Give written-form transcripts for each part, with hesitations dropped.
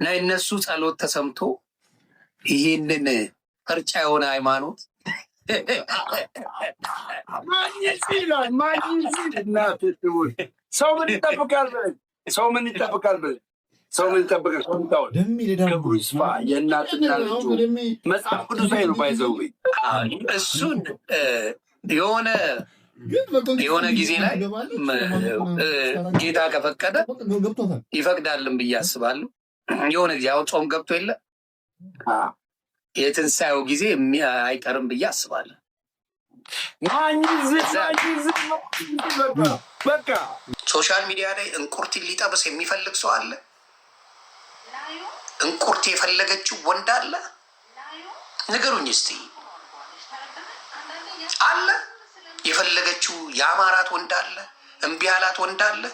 ናይ እነሱ ጸሎት ተሰምቶ ይሄንን ቅርጫ የሆነ ሃይማኖት ሰው ምን ይጠብቃል ብለህ ሰው ምን ይጠብቃል? ክብሩ ይስፋ የእናትና ልጁ መጽሐፍ ቅዱሳዊ ነው። ባይዘው እሱን የሆነ ጊዜ ላይ ጌታ ከፈቀደ ይፈቅዳልን ብዬ አስባለሁ። የሆነ ጊዜ አሁን ጾም ገብቶ የለ የትንሣኤው ጊዜ አይቀርም ብዬ አስባለሁ። በቃ ሶሻል ሚዲያ ላይ እንቁርቲ ሊጠብስ የሚፈልግ ሰው አለ። እንቁርቲ የፈለገችው ወንድ አለ። ንገሩኝ እስቲ አለ። የፈለገችው የአማራት ወንድ አለ። እምቢ ያላት ወንድ አለ።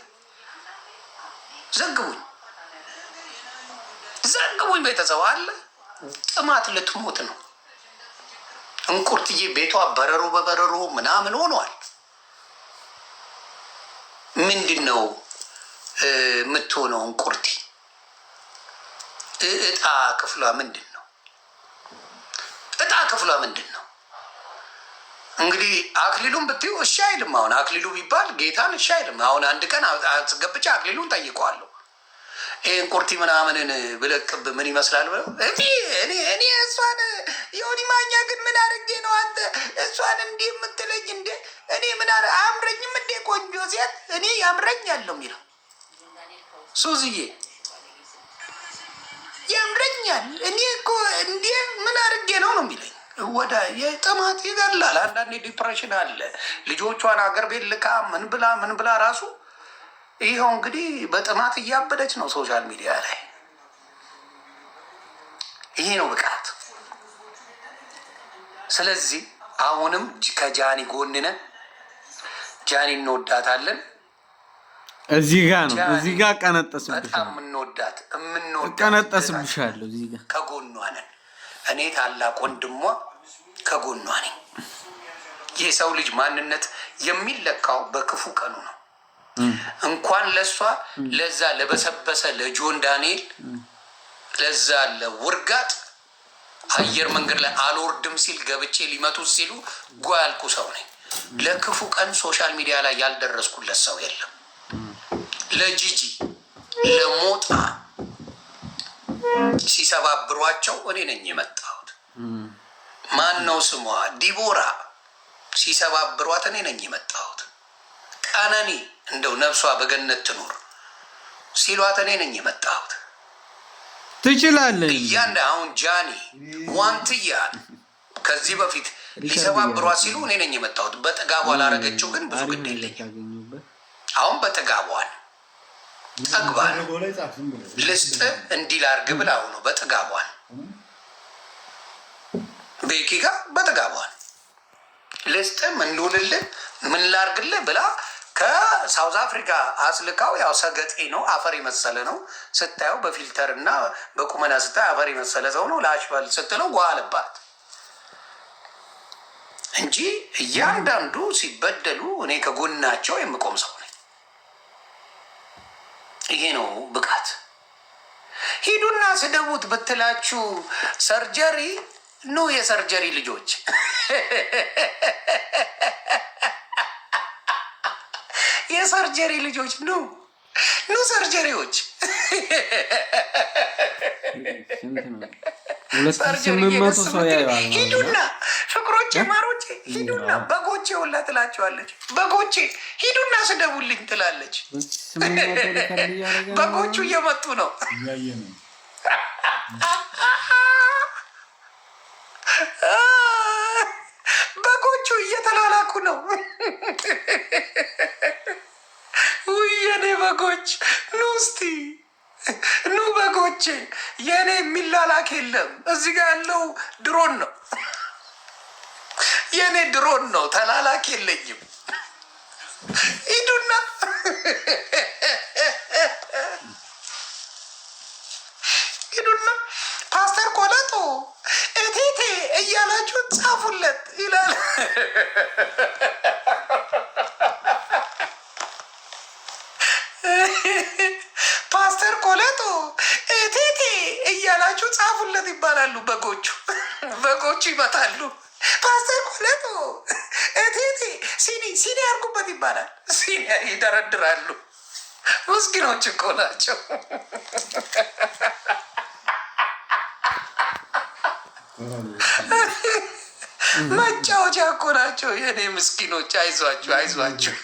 ዘግቡኝ ቤተሰብ አለ። ጥማት ልትሞት ነው። እንቁርትዬ ቤቷ በረሮ በበረሮ ምናምን ሆኗል። ምንድን ነው የምትሆነው? እንቁርቲ እጣ ክፍሏ ምንድን ነው? እንግዲህ አክሊሉን ብትዩ እሺ አይልም። አሁን አክሊሉ ቢባል ጌታን እሺ አይልም። አሁን አንድ ቀን አስገብቼ አክሊሉን ጠይቀዋለሁ። ይህን ቁርቲ ምናምንን ብለቅብ ምን ይመስላል ብለው እኔ እሷን የሆኒ ማኛ ግን ምን አድርጌ ነው አንተ እሷን እንዲህ የምትለኝ እንዴ? እኔ ምን አያምረኝም እንዴ? ቆንጆ ሴት እኔ ያምረኛል ነው የሚለው። ሱዝዬ ያምረኛል እኔ እኮ እንዴ ምን አድርጌ ነው ነው የሚለኝ። ወደ የጥማት ይገላል። አንዳንዴ ዲፕሬሽን አለ። ልጆቿን አገር ቤት ልካ ምን ብላ ራሱ ይኸው እንግዲህ በጥማት እያበደች ነው ሶሻል ሚዲያ ላይ። ይሄ ነው ብቃት። ስለዚህ አሁንም ከጃኒ ጎንነ ጃኒ እንወዳታለን። እዚህ ጋር ነው እዚህ ጋር ቀነጠስብሻለሁ። በጣም እንወዳት ቀነጠስብሻለሁ። እዚህ ጋር ከጎኗ ነን። እኔ ታላቅ ወንድሟ ከጎኗ ነኝ። የሰው ልጅ ማንነት የሚለካው በክፉ ቀኑ ነው። እንኳን ለሷ ለዛ ለበሰበሰ ለጆን ዳንኤል ለዛ ለውርጋጥ አየር መንገድ ላይ አልወርድም ሲል ገብቼ ሊመቱ ሲሉ ጓልኩ ሰው ነኝ። ለክፉ ቀን ሶሻል ሚዲያ ላይ ያልደረስኩለት ሰው የለም። ለጂጂ ለሞጣ ሲሰባብሯቸው እኔ ነኝ የመጣሁት። ማን ነው ስሟ? ዲቦራ ሲሰባብሯት እኔ ነኝ የመጣሁት። ቀነኒ እንደው ነፍሷ በገነት ትኖር ሲሏት እኔ ነኝ የመጣሁት። ትችላለህ እያንዳ አሁን ጃኒ ዋንትያን ከዚህ በፊት ሊሰባብሯት ሲሉ እኔ ነኝ የመጣሁት። በጥጋቧ ላረገችው ግን ብዙ ግድ የለኝም። አሁን በጥጋቧን ጠግባል ልስጥ እንዲህ ላርግ ብላው ነው። በጥጋቧን ቤኪ ጋር በጥጋቧን ልስጥም እንሆንልን ምን ላርግልህ ብላ ከሳውዝ አፍሪካ አስልካው። ያው ሰገጤ ነው፣ አፈር የመሰለ ነው ስታየው፣ በፊልተር እና በቁመና ስታየው አፈር የመሰለ ሰው ነው። ላሽበል ስትለው ጓልባት እንጂ እያንዳንዱ ሲበደሉ እኔ ከጎናቸው የምቆም ሰው ነኝ። ይሄ ነው ብቃት። ሂዱና ስደቡት ብትላችሁ ሰርጀሪ ኑ፣ የሰርጀሪ ልጆች የሰርጀሪ ልጆች ኑ ሰርጀሪዎች ሂዱና ፍቅሮቼ ማሮቼ ሂዱና በጎቼ ሁላ ትላቸዋለች። በጎቼ ሂዱና ስደቡልኝ ትላለች። በጎቹ እየመጡ ነው። በጎቹ እየተላላኩ ነው። የኔ በጎች ኑ እስቲ ኑ በጎቼ። የኔ የሚላላክ የለም። እዚህ ጋር ያለው ድሮን ነው። የኔ ድሮን ነው። ተላላክ የለኝም። ሂዱና ፓስተር ቆለጦ እቴቴ እያላችሁ ጻፉለት ይላል። ፓስተር ቆለጦ እቴቴ እያላችሁ ጻፉለት ይባላሉ። በጎቹ ይመጣሉ። ፓስተር ቆለጦ እቴቴ ሲኒ ያርጉበት ይባላል። ሲኒ ይደረድራሉ። ምስኪኖች እኮ ናቸው። መጫወቻ እኮ ናቸው የኔ ምስኪኖች። አይዟችሁ።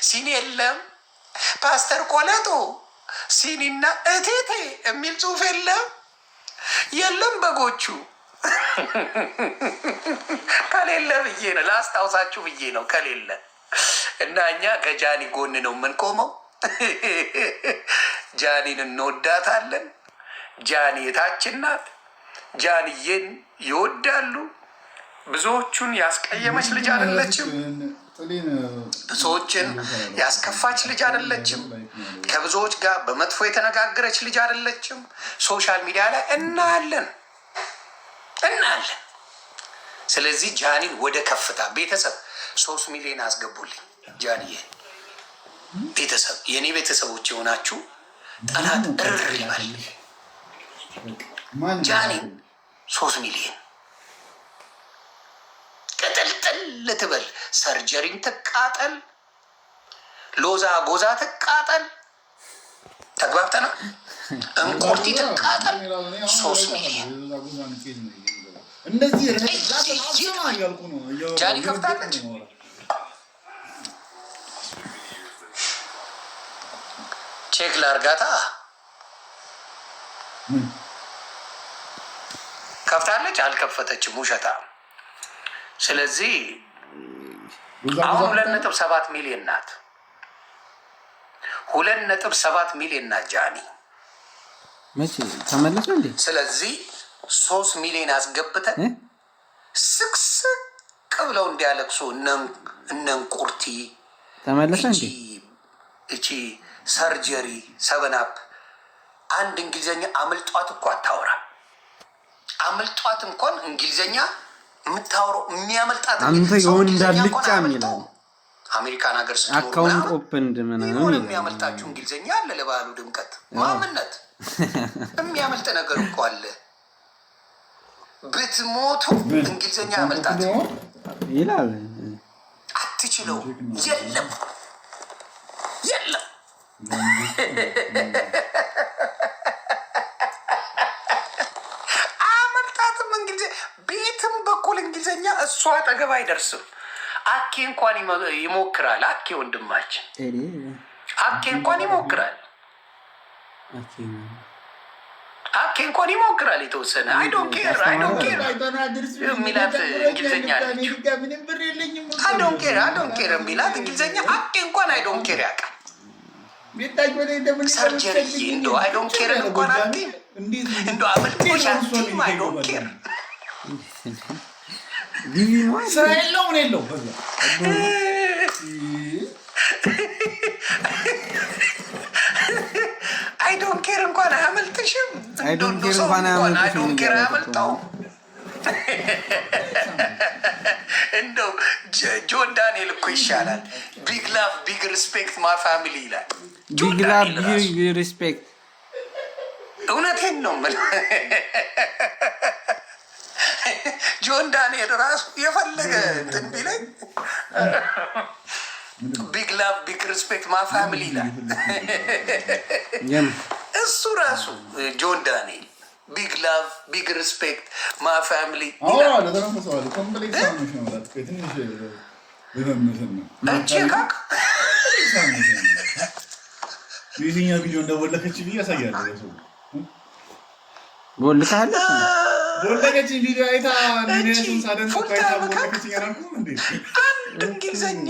ሲኒ የለም ፓስተር ቆለጦ ሲኒና እቴቴ የሚል ጽሑፍ የለም በጎቹ ከሌለ ብዬ ነው ላስታውሳችሁ ብዬ ነው ከሌለ እና እኛ ከጃኒ ጎን ነው የምንቆመው። ጃኒን እንወዳታለን። ጃኒ የታችን ናት። ጃኒዬን ይወዳሉ። ብዙዎቹን ያስቀየመች ልጅ አይደለችም። ብዙዎችን ያስከፋች ልጅ አይደለችም። ከብዙዎች ጋር በመጥፎ የተነጋገረች ልጅ አይደለችም። ሶሻል ሚዲያ ላይ እናያለን። ስለዚህ ጃኒን ወደ ከፍታ ቤተሰብ 3 ሚሊዮን አስገቡልኝ። ጃኒዬ ቤተሰብ የኔ ቤተሰቦች የሆናችሁ ጠላት እርር ይበል። ጃኒን 3 ሚሊዮን ቅጥልጥል ትበል። ሰርጀሪም ትቃጠል፣ ሎዛ ጎዛ ትቃጠል። ተግባብተና እንቁርቲ ትቃጠል። 3 ሚሊዮን ጃኒ ከፍታለች። ቼክ ላርጋታ ከፍታለች። አልከፈተችም፣ ውሸታ። ስለዚህ አሁን 2.7 ሚሊዮን ናት። 2.7 ሚሊዮን ናት ጃኒ። መቼ ተመለሰ እንዴ? ስለዚህ 3 ሚሊዮን አስገብተን ስቅስቅ ብለው እንዲያለቅሱ እነንቁርቲ ተመለሰ እንዴ? እቺ ሰርጀሪ 7አፕ አንድ እንግሊዘኛ አምልጧት እኮ አታወራ። አምልጧት እንኳን እንግሊዘኛ የምታወራው የሚያመልጣት አንተ የሆን እንዳልጫ የሚለው አሜሪካን ሀገር ስትኖር አካውንት ኦፕንድ ምናምን የሚያመልጣችሁ እንግሊዘኛ አለ። ለባህሉ ድምቀት ማምነት የሚያመልጥ ነገር እኮ አለ። ብትሞቱ እንግሊዘኛ ያመልጣት ይላል። አትችለው። የለም አመልጣትም እንግሊዘኛ ቤትም በኩል እንግሊዘኛ እሷ አጠገብ አይደርስም። አኬ እንኳን ይሞክራል። አኬ ወንድማችን አኬ እንኳን ይሞክራል። የተወሰነ አይዶን ኬር የሚላት እንግሊዘኛ አለች። አይዶን ኬር የሚላት እንግሊዘኛ አኬ እንኳን አይዶን ኬር ያውቃል። ሰርጀሪ እንደው አይዶን ኬር እንኳን አኬ እንደው አመልጦሽ አትይም። አይዶን ኬር ስራ የለው ምን የለው አይዶን ኬር እንኳን አያመልጥሽም። አይዶን ኬር እንኳን አያመልጠውም። እንደው ጆን ዳንኤል እኮ ይሻላል። ቢግ ላቭ ቢግ ሪስፔክት ማይ ፋሚሊ ይላል። ቢግ ላቭ ቢግ ሪስፔክት። እውነቴን ነው የምልህ። ጆን ዳንኤል ራሱ የፈለገ እንትን ቢለኝ ቢግ ላቭ ቢግ ሪስፔክት ማይ ፋሚሊ ይላል። እሱ ራሱ ጆን ዳንኤል ቢግ ላቭ ቢግ ሪስፔክት ማይ ፋሚሊ ይላል። የትኛው ቪዲዮ እንደቦለከች ብዬ ያሳያለሁ። ቦልካለች ቦለከች ቪዲዮ አይታ ኒኔቱን ሳደንቆ አይታ ቦለከች ያራኩ እንዴ እንግሊዘኛ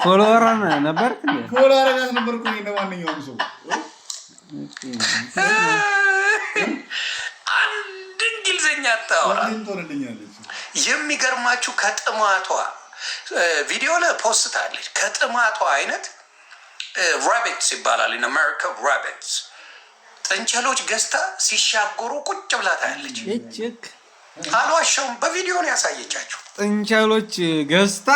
ፎሎወር ነበር ፎሎወር ነበር እኮ እንደማንኛውም ሰው አንድ እንግሊዘኛ ታወራ። የሚገርማችሁ ከጥማቷ ቪዲዮ ላይ ፖስት አለች። ከጥማቷ አይነት ራቢትስ ይባላል ኢን አሜሪካ ራቢትስ ጥንቸሎች ገዝታ ሲሻገሩ ቁጭ ብላ ታያለች። አልዋሻውም። በቪዲዮ ነው ያሳየቻችሁ። ጥንቸሎች ገዝታ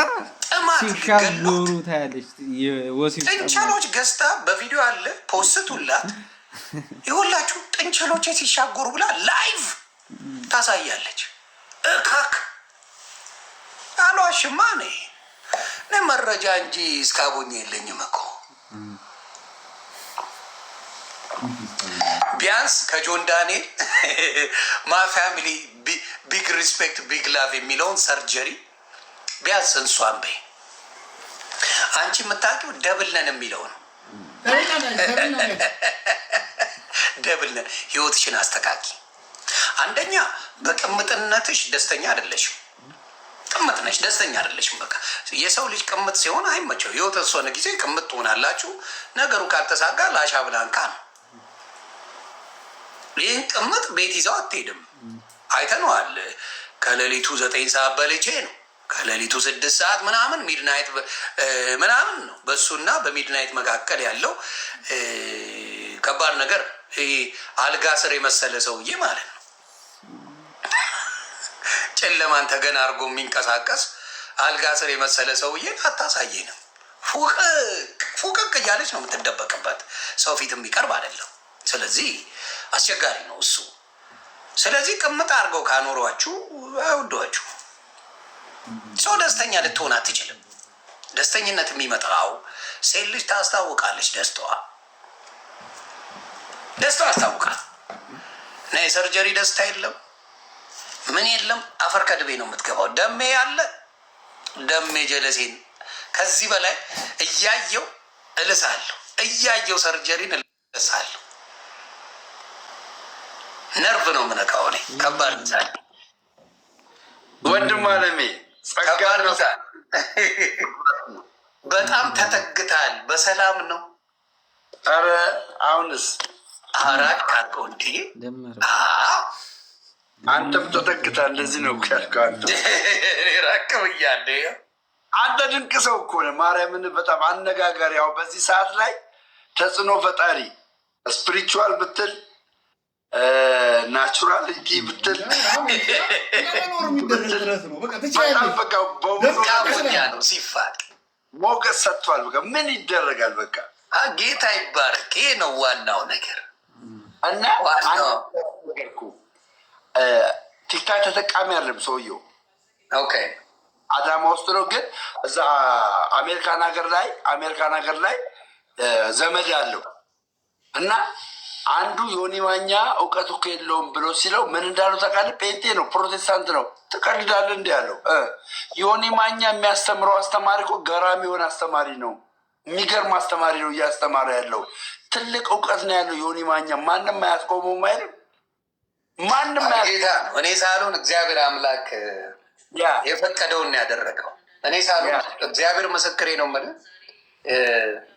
ጥማት ሲሻገሩ ታያለች። የወሲብ ጥንቸሎች ገዝታ በቪዲዮ አለ ፖስቱላት ይሁላችሁ ጥንቸሎች ሲሻገሩ ብላ ላይቭ ታሳያለች። እካክ አሏሽማ ነኝ መረጃ እንጂ እስካቦኝ የለኝም እኮ ቢያንስ ከጆን ዳንኤል ማ ፋሚሊ ቢግ ሪስፔክት ቢግ ላቭ የሚለውን ሰርጀሪ ቢያንስ እንሷን በይ። አንቺ የምታውቂው ደብል ነን የሚለው ነው። ደብል ነን። ህይወትሽን አስተካኪ። አንደኛ በቅምጥነትሽ ደስተኛ አይደለሽም። ቅምጥ ነሽ፣ ደስተኛ አይደለሽም። በቃ የሰው ልጅ ቅምጥ ሲሆን አይመቸው። የተወሰነ ጊዜ ቅምጥ ትሆናላችሁ። ነገሩ ካልተሳጋ ላሻ ብላንካ ነው። ይህን ቅምጥ ቤት ይዘው አትሄድም። አይተነዋል። ከሌሊቱ 9 ሰዓት በልቼ ነው ከሌሊቱ 6 ሰዓት ምናምን ሚድናይት ምናምን ነው። በሱና በሚድናይት መካከል ያለው ከባድ ነገር አልጋ ስር የመሰለ ሰውዬ ማለት ነው። ጨለማን ተገን አድርጎ የሚንቀሳቀስ አልጋ ስር የመሰለ ሰውዬን አታሳየንም። ፉቅቅ እያለች ነው የምትደበቅበት። ሰው ፊት የሚቀርብ አይደለም። ስለዚህ አስቸጋሪ ነው እሱ። ስለዚህ ቅምጥ አድርገው ካኖሯችሁ አይወዷችሁ። ሰው ደስተኛ ልትሆን አትችልም። ደስተኝነት የሚመጣው ሴት ልጅ ታስታውቃለች። ደስታዋ ያስታውቃል። እና የሰርጀሪ ደስታ የለም ምን የለም። አፈር ከድቤ ነው የምትገባው። ደሜ ያለ ደሜ ጀለሴን ከዚህ በላይ እያየው እልሳለሁ። እያየው ሰርጀሪን እልሳለሁ። ነርቭ ነው የምነካው እኔ። ከባድ ምሳሌ ወንድም አለሜ ከባድ ነው። በጣም ተጠግታል። በሰላም ነው። አረ አሁንስ አራቅ አድርገው እንዴ! አንተም ተጠግታ እንደዚህ ነው ያልከው። አንተ ራቅ ብያለሁ። አንተ ድንቅ ሰው እኮ ነህ። ማርያምን በጣም አነጋጋሪ። ያው በዚህ ሰዓት ላይ ተጽዕኖ ፈጣሪ ስፒሪቹዋል ብትል ናቹራል እንጂ ብትል ነው ሲፋቅ ሞገስ ሰጥቷል። በቃ ምን ይደረጋል? በቃ ጌታ ይባረክ። ይሄ ነው ዋናው ነገር። እና ቲክታክ ተጠቃሚ አይደለም ሰውየው። ኦኬ አዳማ ውስጥ ነው፣ ግን እዛ አሜሪካን ሀገር ላይ ዘመድ ያለው እና አንዱ ዮኒ ማኛ እውቀቱ እኮ የለውም ብሎ ሲለው ምን እንዳሉ ታውቃለህ? ጴንጤ ነው፣ ፕሮቴስታንት ነው። ትቀልዳለህ እንዲ ያለው ዮኒ ማኛ የሚያስተምረው አስተማሪ እኮ ገራሚ የሆነ አስተማሪ ነው። የሚገርም አስተማሪ ነው እያስተማረ ያለው። ትልቅ እውቀት ነው ያለው ዮኒ ማኛ። ማንም አያስቆመውም አይልም። ማንም ጌታ ነው። እኔ ሳልሆን እግዚአብሔር አምላክ የፈቀደውን ያደረገው። እኔ ሳልሆን እግዚአብሔር ምስክሬ ነው የምልህ።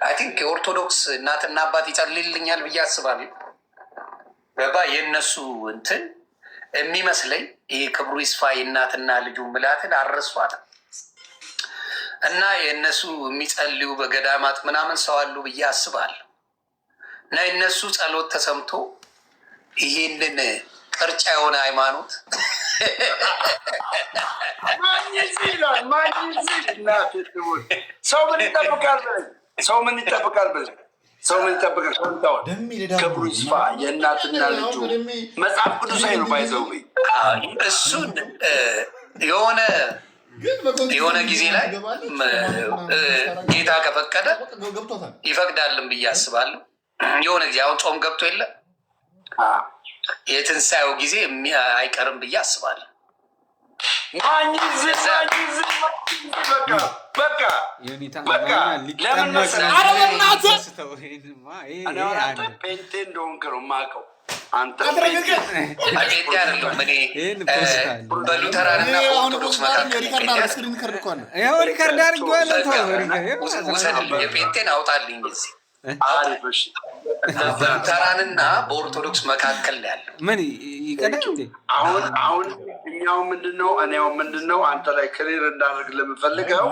አይ ቲንክ የኦርቶዶክስ እናትና አባት ይጸልይልኛል ብዬ አስባለሁ። በባ የእነሱ እንትን የሚመስለኝ ይህ ክብሩ ይስፋ የእናትና ልጁ ምላትን አረሷት እና የእነሱ የሚጸልዩ በገዳማት ምናምን ሰው አሉ ብዬ አስባለሁ። እና የእነሱ ጸሎት ተሰምቶ ይሄንን ቅርጫ የሆነ ሃይማኖት ሰው ምን ይጠብቃል? ክብሩ ይስፋ የእናትና ልጁ መጽሐፍ ቅዱሳዊ ነው። ባይዘው እሱን የሆነ ጊዜ ላይ ጌታ ከፈቀደ ይፈቅዳልን ብዬ አስባለሁ። የሆነ ጊዜ አሁን ጾም ገብቶ የለ የትንሣኤው ጊዜ አይቀርም ብዬ አስባለሁ። ፔንቴ እንደሆንክ ነው የማውቀው። አንተ ጴንጤ አይደለሁም እኔ። በሉተራንና በኦርቶዶክስ መካከል ውሰድልኝ፣ የጴንጤን አውጣልኝ ጊዜ በሉተራንና በኦርቶዶክስ መካከል ያለው ምን ይቀዳል? አሁን እኛው ምንድነው አንተ ላይ ክሊር እንዳደርግ ለምፈልገው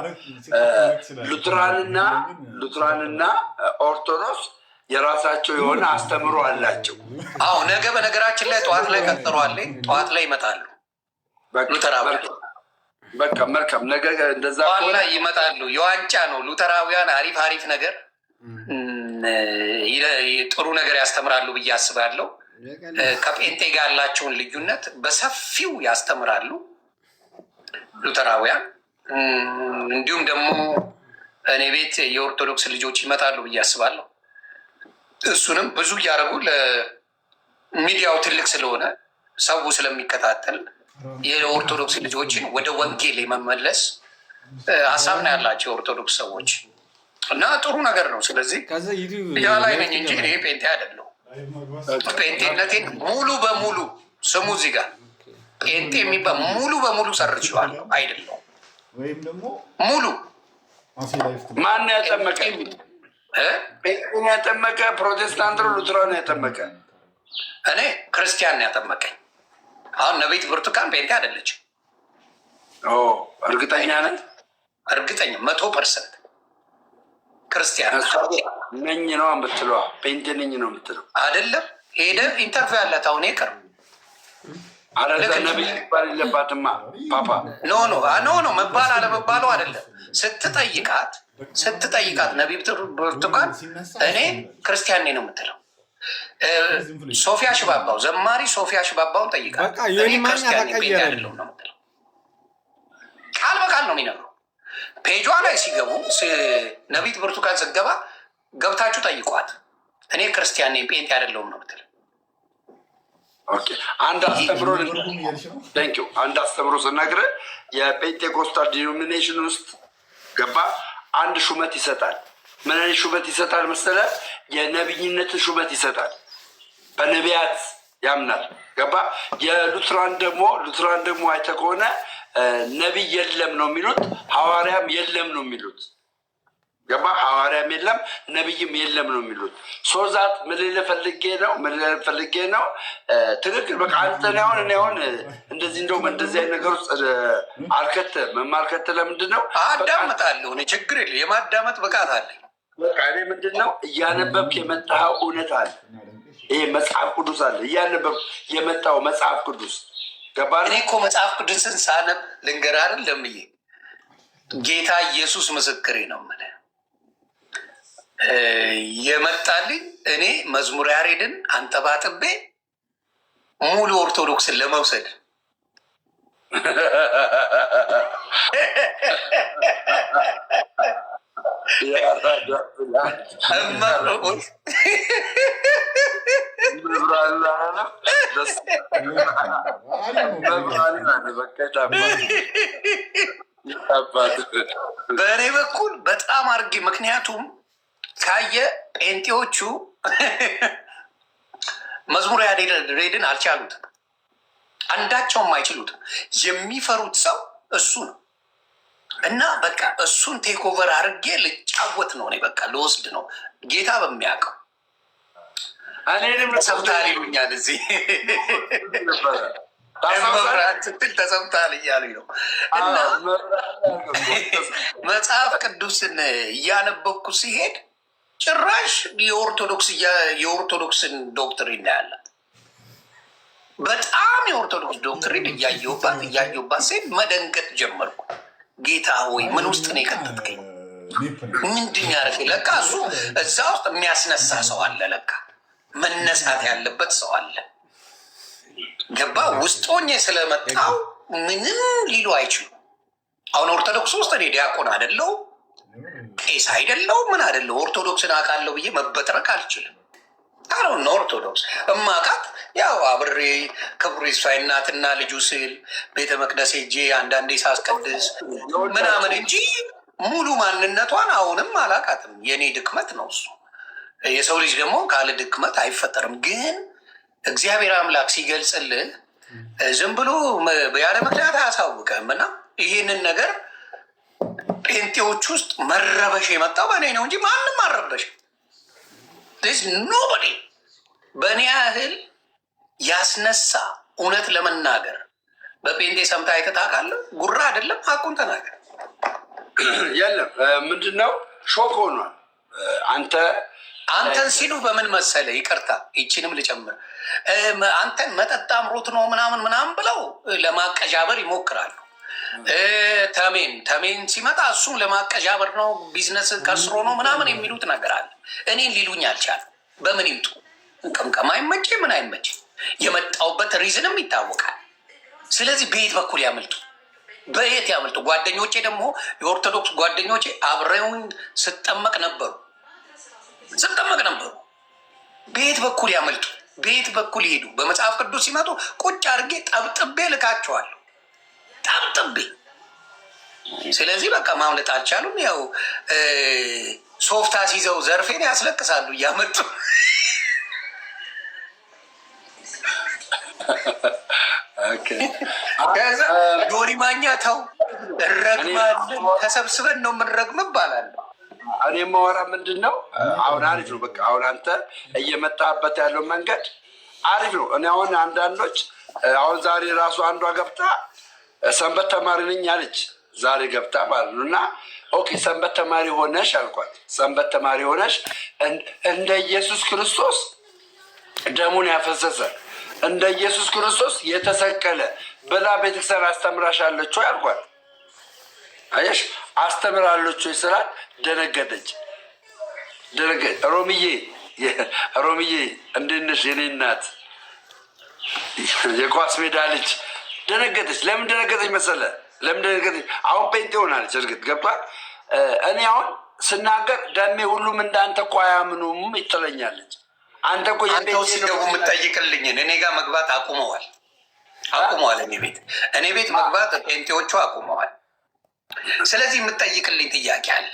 ሉትራንና ኦርቶዶክስ የራሳቸው የሆነ አስተምሮ አላቸው። አዎ ነገ በነገራችን ላይ ጠዋት ላይ ቀጠሯል። ጠዋት ላይ ይመጣሉ ሉተራኖች። በቃ መልካም ነገር እንደዛ በኋላ ይመጣሉ። የዋንጫ ነው። ሉተራውያን አሪፍ ነገር ጥሩ ነገር ያስተምራሉ ብዬ አስባለሁ። ከጴንጤ ጋር ያላቸውን ልዩነት በሰፊው ያስተምራሉ ሉተራውያን። እንዲሁም ደግሞ እኔ ቤት የኦርቶዶክስ ልጆች ይመጣሉ ብዬ አስባለሁ። እሱንም ብዙ እያደረጉ ለሚዲያው ትልቅ ስለሆነ ሰው ስለሚከታተል የኦርቶዶክስ ልጆችን ወደ ወንጌል የመመለስ ሀሳብ ነው ያላቸው የኦርቶዶክስ ሰዎች እና ጥሩ ነገር ነው። ስለዚህ ያ ላይ ነኝ እንጂ እኔ ጴንጤ አይደለሁ። ጴንጤነቴን ሙሉ በሙሉ ስሙ እዚህ ጋር ጴንጤ የሚባል ሙሉ በሙሉ ሰርቼዋለሁ። አይደለሁም ሙሉ ማን ያጠመቀ? ጴንጤን ያጠመቀ? ፕሮቴስታንት ነው ሉትራን ያጠመቀ? እኔ ክርስቲያን ነው ያጠመቀኝ። አሁን ነቢይት ብርቱካን ጴንጤ አይደለች። እርግጠኛ ነን? እርግጠኛ 100% ክርስቲያን ነኝ ነው የምትለው? ጴንጤ ነኝ ነው የምትለው? አይደለም። ሄደ ኢንተርቪው ያለት አሁን ይቅር ነቢይ ይባል የለባትማ ፓፓ። ኖ መባል አለመባሉ አይደለም። ስትጠይቃት ነቢይት ብርቱካን እኔ ክርስቲያን ነኝ ነው የምትለው። ሶፊያ ሽባባው ዘማሪ ሶፊያ ሽባባውን ጠይቃት እኔ ክርስቲያን ነኝ ጴንጤ አይደለሁም ነው የምትለው። ቃል በቃል ነው የሚነግረው። ፔጇ ላይ ሲገቡ ነቢይት ብርቱካን ስትገባ ገብታችሁ ጠይቋት እኔ ክርስቲያን ነኝ ጴንጤ አይደለሁም ነው የምትለው። አንድ አስተምሮ ስነግርህ የፔንቴኮስታል ዲኖሚኔሽን ውስጥ ገባ አንድ ሹመት ይሰጣል። ምን አይነት ሹመት ይሰጣል መሰለህ? የነቢይነትን ሹመት ይሰጣል። በነቢያት ያምናል። ገባ። የሉትራን ደግሞ አይተህ ከሆነ ነቢይ የለም ነው የሚሉት፣ ሐዋርያም የለም ነው የሚሉት። ገባ። ሐዋርያም የለም ነቢይም የለም ነው የሚሉት። ሶዛት ምን ፈልጌ ነው ትክክል። በቃ አንተን አሁን እንደዚህ እንደውም እንደዚህ አይነት ነገር ውስጥ አልከተ ለምንድን ነው አዳምጣለሁ። እኔ ችግር የለ የማዳመጥ ብቃት አለኝ። በቃ እኔ ምንድን ነው እያነበብክ የመጣኸው እውነት አለ። ይሄ መጽሐፍ ቅዱስ አለ እያነበብክ የመጣው መጽሐፍ ቅዱስ ገባ። እኔ እኮ መጽሐፍ ቅዱስን ሳነብ ልንገርህ አይደል ለምዬ ጌታ ኢየሱስ ምስክሬ ነው የምልህ የመጣልኝ እኔ መዝሙር ያሬድን አንጠባጥቤ ሙሉ ኦርቶዶክስን ለመውሰድ በእኔ በኩል በጣም አድርጌ ምክንያቱም ካየ ጴንጤዎቹ መዝሙር ያሬድን አልቻሉትም፣ አንዳቸውም አይችሉትም። የሚፈሩት ሰው እሱ ነው እና በቃ እሱን ቴክኦቨር አድርጌ ልጫወት ነው። እኔ በቃ ልወስድ ነው። ጌታ በሚያውቀው ተሰምታል ይሉኛል። እዚህ መብራት ስትል ተሰምታል እያሉኝ ነው። እና መጽሐፍ ቅዱስን እያነበብኩ ሲሄድ ጭራሽ የኦርቶዶክስን ዶክትሪን እናያለን። በጣም የኦርቶዶክስ ዶክትሪን እያየሁባት ሴት መደንገጥ ጀመርኩ። ጌታ ሆይ ምን ውስጥ ነው የከተትከኝ? ምንድን ያደረገኝ? ለካ እሱ እዛ ውስጥ የሚያስነሳ ሰው አለ። ለካ መነሳት ያለበት ሰው አለ። ገባ። ውስጥ ሆኜ ስለመጣው ምንም ሊሉ አይችሉም። አሁን ኦርቶዶክስ ውስጥ እኔ ዲያቆን አይደለሁ፣ ቄስ አይደለሁ፣ ምን አይደለሁ። ኦርቶዶክስን አውቃለሁ ብዬ መበጥረቅ አልችልም። አሁን ኦርቶዶክስ እማቃት ያው አብሬ ክብሩ ይስፋ እናትና ልጁ ስል ቤተ መቅደስ ሄጄ አንዳንዴ ሳስቀድስ ምናምን እንጂ ሙሉ ማንነቷን አሁንም አላቃትም። የኔ ድክመት ነው እሱ። የሰው ልጅ ደግሞ ካለ ድክመት አይፈጠርም። ግን እግዚአብሔር አምላክ ሲገልጽልህ ዝም ብሎ ያለ ምክንያት አያሳውቅም። እና ይህንን ነገር ጴንጤዎች ውስጥ መረበሽ የመጣው በእኔ ነው እንጂ ማንም አልረበሽ። ኖበዲ በእኔ ያህል ያስነሳ እውነት ለመናገር በጴንጤ ሰምተህ አይተህ ታውቃለህ? ጉራ አይደለም፣ ሀቁን ተናገር። የለም ምንድን ነው ሾክ ሆኗል። አንተን ሲሉ በምን መሰለ፣ ይቅርታ ይችንም ልጨምር፣ አንተን መጠጥ አምሮት ነው ምናምን ብለው ለማቀዣበር ይሞክራሉ። ተሜን ሲመጣ እሱም ለማቀዣበር ነው፣ ቢዝነስ ከስሮ ነው ምናምን የሚሉት ነገር አለ። እኔን ሊሉኝ አልቻለም። በምን ይምጡ? ቅምቀም አይመቼ ምን አይመቼ፣ የመጣውበት ሪዝንም ይታወቃል። ስለዚህ በየት በኩል ያመልጡ? በየት ያመልጡ? ጓደኞቼ ደግሞ የኦርቶዶክስ ጓደኞቼ አብረውኝ ስጠመቅ ነበሩ። በየት በኩል ያመልጡ? በየት በኩል ይሄዱ? በመጽሐፍ ቅዱስ ሲመጡ ቁጭ አድርጌ ጠብጥቤ ልካቸዋለሁ። ጠብጥቤ። ስለዚህ በቃ ማምለጥ አልቻሉም። ያው ሶፍታ ሲይዘው ዘርፌን ያስለቅሳሉ እያመጡ። ከዛ ዶሪ ማኛ ተው እረግማለን፣ ተሰብስበን ነው የምንረግም እባላለሁ። እኔ የማወራ ምንድን ነው አሁን አሪፍ ነው። በቃ አሁን አንተ እየመጣበት ያለው መንገድ አሪፍ ነው። እኔ አሁን አንዳንዶች አሁን ዛሬ ራሱ አንዷ ገብታ ሰንበት ተማሪ ነኝ አለች። ዛሬ ገብታ ማለት ነው። እና ኦኬ ሰንበት ተማሪ ሆነሽ አልኳት። ሰንበት ተማሪ ሆነሽ እንደ ኢየሱስ ክርስቶስ ደሙን ያፈሰሰ እንደ ኢየሱስ ክርስቶስ የተሰቀለ ብላ ቤተክርስቲያን አስተምራሻለች ወይ አልኳት። አየሽ አስተምራለች ወይ ስላት ደነገጠች። ሮምዬ እንዴት ነሽ የኔ እናት የኳስ ሜዳ ልጅ? ደነገጠች። ለምን ደነገጠች መሰለ? ለምን ደነገጠች? አሁን ጴንጤ ሆናለች። እርግጥ ገብቷል። እኔ አሁን ስናገር ደሜ ሁሉም እንዳንተ እኮ አያምኑም ይጥለኛለች። አንተ እኮ ሲገቡ የምጠይቅልኝን እኔ ጋር መግባት አቁመዋል። እኔ ቤት መግባት ጴንጤዎቹ አቁመዋል። ስለዚህ የምጠይቅልኝ ጥያቄ አለ።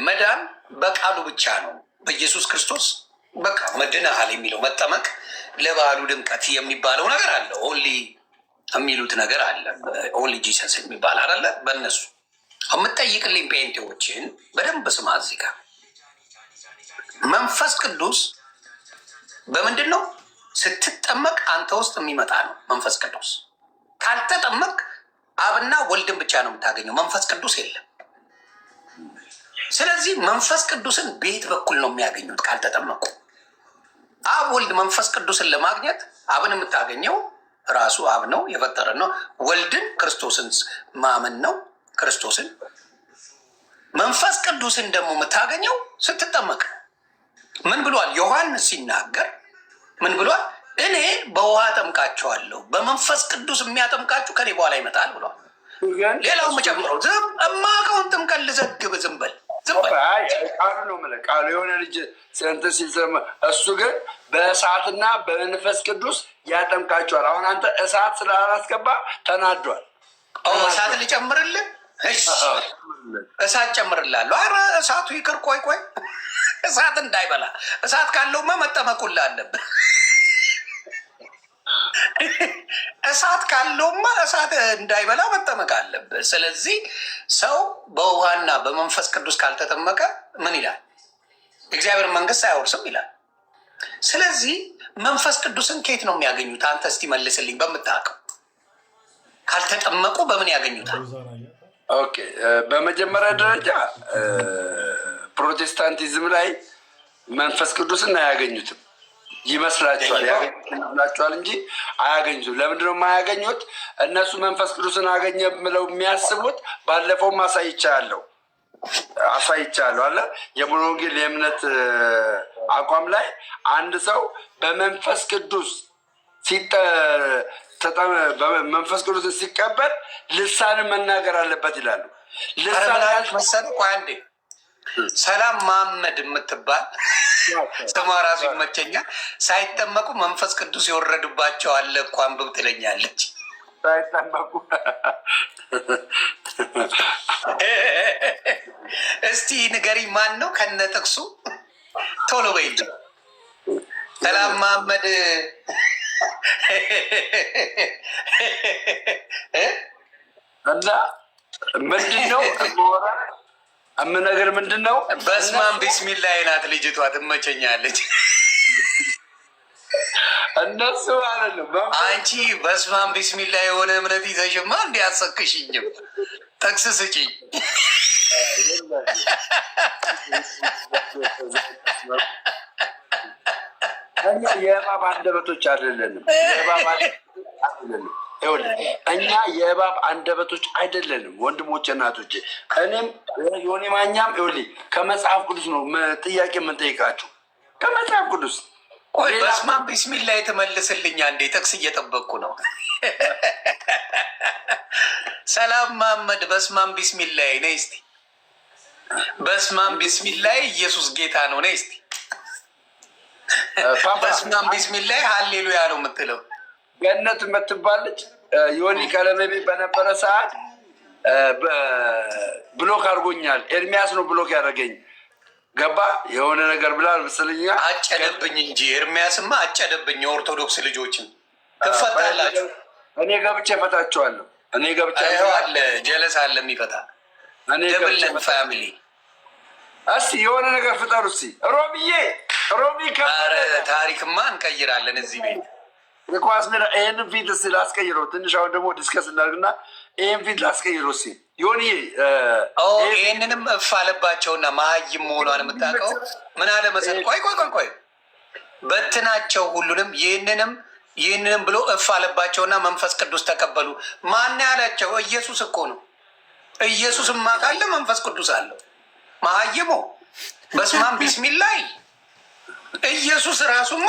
መዳን በቃሉ ብቻ ነው። በኢየሱስ ክርስቶስ በቃ መድነሃል የሚለው መጠመቅ ለበዓሉ ድምቀት የሚባለው ነገር አለ። ኦንሊ የሚሉት ነገር አለ። ኦንሊ ጂሰስ የሚባል አለ። በእነሱ የምጠይቅልኝ ጴንጤዎችን በደንብ ስማ። እዚህ ጋር መንፈስ ቅዱስ በምንድን ነው ስትጠመቅ አንተ ውስጥ የሚመጣ ነው። መንፈስ ቅዱስ ካልተጠመቅ አብና ወልድን ብቻ ነው የምታገኘው። መንፈስ ቅዱስ የለም። ስለዚህ መንፈስ ቅዱስን በየት በኩል ነው የሚያገኙት? ካልተጠመቁ አብ ወልድ መንፈስ ቅዱስን ለማግኘት አብን የምታገኘው ራሱ አብ ነው የፈጠረን ነው። ወልድን ክርስቶስን ማመን ነው። ክርስቶስን መንፈስ ቅዱስን ደግሞ የምታገኘው ስትጠመቅ። ምን ብሏል ዮሐንስ ሲናገር? ምን ብሏል? እኔ በውሃ ጠምቃቸዋለሁ፣ በመንፈስ ቅዱስ የሚያጠምቃችሁ ከኔ በኋላ ይመጣል ብሏል። ሌላው መጨምረው ዝም እማቀውን ጥምቀት ልዘግብ ዝም በል ቃሉ ነው የምልህ። ቃሉ የሆነ ልጅ ስንት ሲል እሱ ግን በእሳትና በመንፈስ ቅዱስ ያጠምቃቸዋል። አሁን አንተ እሳት ስላላስገባ ተናዷል። እሳት ልጨምርልህ? እሳት ጨምርላለሁ። ኧረ እሳቱ ይቅር። ቆይ እሳት እንዳይበላ። እሳት ካለውማ መጠመቁላ አለብህ። እሳት ካለውማ እሳት እንዳይበላ መጠመቅ አለብህ። ስለዚህ ሰው በውሃና በመንፈስ ቅዱስ ካልተጠመቀ ምን ይላል? እግዚአብሔር መንግስት አይወርስም ይላል። ስለዚህ መንፈስ ቅዱስን ከየት ነው የሚያገኙት? አንተ እስቲ መልስልኝ በምታውቀው። ካልተጠመቁ በምን ያገኙታል? ኦኬ፣ በመጀመሪያ ደረጃ ፕሮቴስታንቲዝም ላይ መንፈስ ቅዱስን አያገኙትም። ይመስላችኋል እንጂ አያገኙትም። ለምንድነው የማያገኙት? እነሱ መንፈስ ቅዱስን አገኘ ብለው የሚያስቡት ባለፈውም አሳይቻለሁ አለ የሙሉ ወንጌል የእምነት አቋም ላይ አንድ ሰው በመንፈስ ቅዱስ መንፈስ ቅዱስን ሲቀበል ልሳንን መናገር አለበት ይላሉ። ልሳን መሰለ አንዴ ሰላም መሐመድ የምትባል ስሟ ራሱ ይመቸኛል። ሳይጠመቁ መንፈስ ቅዱስ የወረዱባቸው አለ እኮ አንብብ ትለኛለች። ሳይጠመቁ እስቲ ንገሪ፣ ማን ነው ከነ ጥቅሱ? ቶሎ በይ። ሰላም መሐመድ እና ምንድን ነው የምነግር ምንድን ነው? በስማም ቢስሚላ አይናት ልጅቷ ትመቸኛለች። እነሱ ማለት ነው። አንቺ በስማም ቢስሚላ የሆነ እምነት ይዘሽማ እንዲያሰክሽኝም ጥቅስ ስጪኝ። የእባብ አንደበቶች አይደለንም። እኛ የእባብ አንደበቶች አይደለንም ወንድሞቼ እናቶቼ። እኔም ዮኒ ማኛም ይኸውልህ ከመጽሐፍ ቅዱስ ነው ጥያቄ የምንጠይቃችሁ ከመጽሐፍ ቅዱስ። ቆይ በስማም ቢስሚላ የተመልስልኛ እንዴ ጥቅስ እየጠበቅኩ ነው። ሰላም መሐመድ በስማም ቢስሚላ ነይ እስቲ። በስማም ቢስሚላ ኢየሱስ ጌታ ነው ነይ እስቲ። በስማም ቢስሚላ ሃሌሉያ ነው የምትለው ገነት የምትባለች ዮኒ ቀለሜ በነበረ ሰዓት ብሎክ አድርጎኛል። ኤርሚያስ ነው ብሎክ ያደረገኝ። ገባ የሆነ ነገር ብላ መሰለኝ አጨደብኝ እንጂ ኤርሚያስማ አጨደብኝ። የኦርቶዶክስ ልጆችን ትፈታላችሁ። እኔ ገብቼ እፈታቸዋለሁ። እኔ ገብቼ አለ ጀለስ አለ የሚፈታ ደብልን ፋሚሊ። እስኪ የሆነ ነገር ፍጠሩ እስኪ። ሮሚ ታሪክማ እንቀይራለን እዚህ ቤት የኳስ ሜዳ። ይህንን ፊት እስኪ ላስቀይረው ትንሽ። አሁን ደግሞ ዲስከስ እናድርግና ይህን ፊት ላስቀይረው እስኪ። ዮኒ ይህንንም እፍ አለባቸውና መሀይም መሆኗን የምታውቀው ምን አለ መሰለህ? ቆይ በትናቸው ሁሉንም ይህንንም ብሎ እፍ አለባቸውና መንፈስ ቅዱስ ተቀበሉ። ማን ያላቸው? ኢየሱስ እኮ ነው። ኢየሱስማ ካለ መንፈስ ቅዱስ አለው። መሀይሞ በስማም ቢስሚላይ ኢየሱስ ራሱማ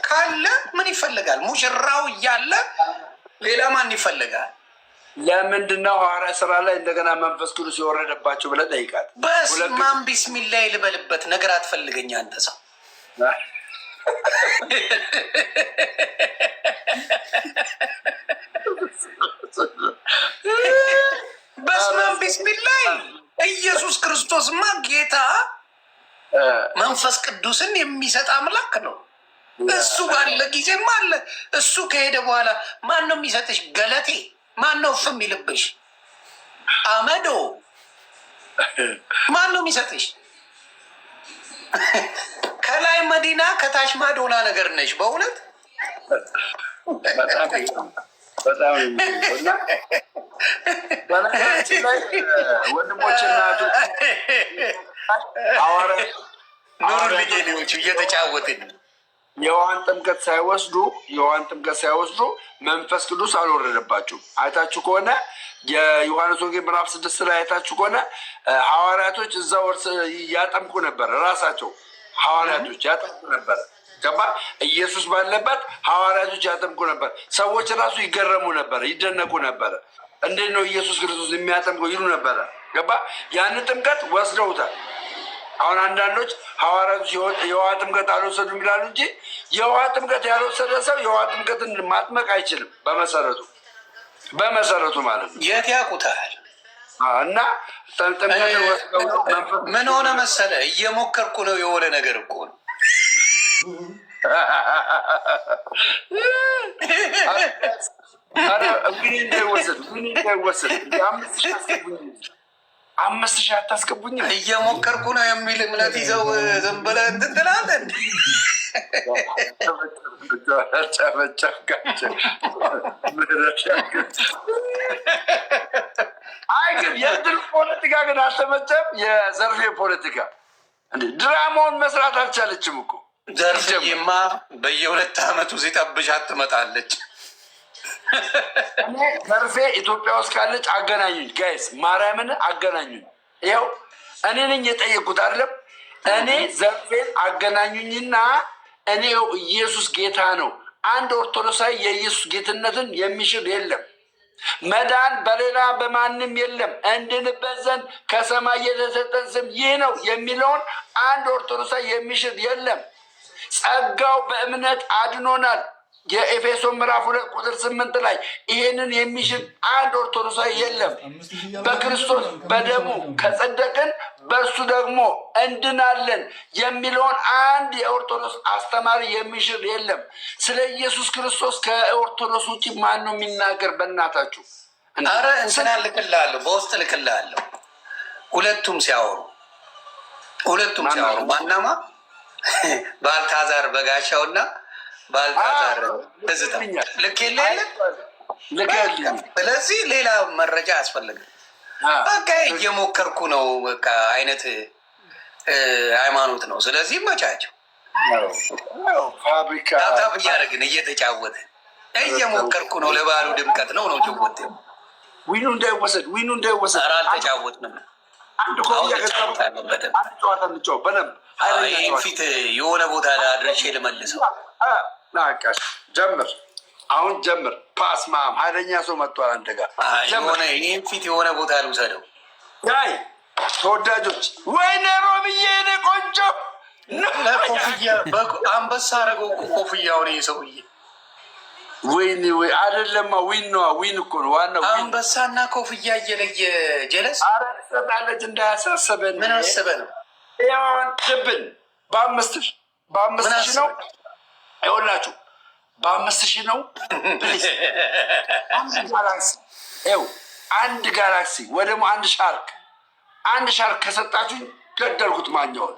ካለ ምን ይፈልጋል? ሙሽራው እያለ ሌላ ማን ይፈልጋል? ለምንድነው ሐዋርያ ስራ ላይ እንደገና መንፈስ ቅዱስ የወረደባቸው ብለህ ጠይቃት። በስማም ቢስሚላይ ልበልበት ነገር አትፈልገኝ አንተ ሰው። በስማም ቢስሚላይ ኢየሱስ ክርስቶስማ ጌታ መንፈስ ቅዱስን የሚሰጥ አምላክ ነው። እሱ ባለ ጊዜማ አለ። እሱ ከሄደ በኋላ ማን ነው የሚሰጥሽ? ገለቴ ማን ነው እፍ የሚልብሽ? አመዶ ማን ነው የሚሰጥሽ? ከላይ መዲና ከታች ማዶና ነገር ነሽ በእውነት በጣም በነገራችን ላይ ወንድሞችና ኑሩልኝ ሌሎቹ እየተጫወትን የውሃን ጥምቀት ሳይወስዱ መንፈስ ቅዱስ አልወረደባቸውም። አይታችሁ ከሆነ የዮሐንስ ወንጌል ምዕራፍ 6 ላይ አይታችሁ ከሆነ ሐዋርያቶች እዛው ያጠምቁ ነበር። ራሳቸው ሐዋርያቶች ያጠምቁ ነበር። ገባ? ኢየሱስ ባለበት ሐዋርያቶች ያጠምቁ ነበር። ሰዎች ራሱ ይገረሙ ነበር፣ ይደነቁ ነበር። እንዴት ነው ኢየሱስ ክርስቶስ የሚያጠምቀው ይሉ ነበረ። ገባ? ያንን ጥምቀት ወስደውታል። አሁን አንዳንዶች ሐዋርያቶች የውሃ ጥምቀት አልወሰዱም ይላሉ እንጂ የውሃ ጥምቀት ያልወሰደ ሰው የውሃ ጥምቀትን ማጥመቅ አይችልም። በመሰረቱ ማለት ነው። የት ያውቁታል? እና ጥምቀት ወስደው ምን ሆነ መሰለ እየሞከርኩ ነው የሆነ ነገር እኮ ነው። እንግዲህ እንዳይወሰድ 5,000 አታስገቡኝም። እየሞከርኩ ነው የሚል እምነት ይዘው ዝም ብለህ እንትን ትላለህ። አይ ግን የድል ፖለቲካ ግን አልተመቸም። የዘርፌ ፖለቲካ ድራማውን መስራት አልቻለችም እኮ። ዘርፌማ በየ2 ዓመቱ ሲጠብሻት ትመጣለች። ዘርፌ ኢትዮጵያ ውስጥ ካለች አገናኙኝ፣ ጋይስ ማርያምን አገናኙኝ። ይኸው እኔ ነኝ የጠየቁት አይደለም። እኔ ዘርፌን አገናኙኝና እኔ ኢየሱስ ጌታ ነው። አንድ ኦርቶዶክሳዊ የኢየሱስ ጌትነትን የሚሽር የለም። መዳን በሌላ በማንም የለም። እንድንበት ዘንድ ከሰማይ የተሰጠን ስም ይህ ነው የሚለውን አንድ ኦርቶዶክሳዊ የሚሽር የለም። ጸጋው በእምነት አድኖናል። የኤፌሶን ምዕራፍ 2:8 ላይ ይሄንን የሚሽር አንድ ኦርቶዶክሳዊ የለም። በክርስቶስ በደሙ ከጸደቅን በእሱ ደግሞ እንድናለን የሚለውን አንድ የኦርቶዶክስ አስተማሪ የሚሽር የለም። ስለ ኢየሱስ ክርስቶስ ከኦርቶዶክስ ውጭ ማን ነው የሚናገር? በእናታችሁ አረ እንትና ልክልሃለሁ፣ በውስጥ ልክልሃለሁ። ሁለቱም ሲያወሩ ማናማ ባልታዛር በጋሻውና ባልታዛር ትዝታ ልክ የለ። ስለዚህ ሌላ መረጃ አያስፈልግም። በቃ እየሞከርኩ ነው በቃ አይነት ሃይማኖት ነው። ስለዚህ መቻቸው ፋብሪካ ታብታብ እያደረግን እየተጫወትን እየሞከርኩ ነው። ለበዓሉ ድምቀት ነው ጭውውት። ዊኑ እንዳይወሰድ ኧረ አልተጫወትንም። አንድ ጨዋታ እንጫወት በደንብ። ይህን ፊት የሆነ ቦታ ላይ አድርሼ ልመልሰው። ጀምር፣ አሁን ጀምር። ፓስ ማም ኃይለኛ ሰው መጥቷል አንተ ጋር። ይህን ፊት የሆነ ቦታ ልውሰደው። ያይ ተወዳጆች፣ ወይኔ ሮብዬ እኔ ቆንጆ ኮፍያ አንበሳ አደረገው እኮ ኮፍያውን ሰውዬ። ወይኔ ወይ አይደለማ፣ ዊን ነዋ። ዊን እኮ ነው ዋናው። አንበሳና ኮፍያ እየለየ ጀለስ አረሰጣለች። እንዳያሳሰበን። ምን አስበ ነው? ያውን ድብን በ5 ሺህ ነው ይኸውላችሁ፣ በ5 ሺህ ነው። አንድ ጋላክሲ ይኸው፣ አንድ ጋላክሲ ወይ ደግሞ አንድ ሻርክ ከሰጣችሁኝ ገደልኩት ማኛውን።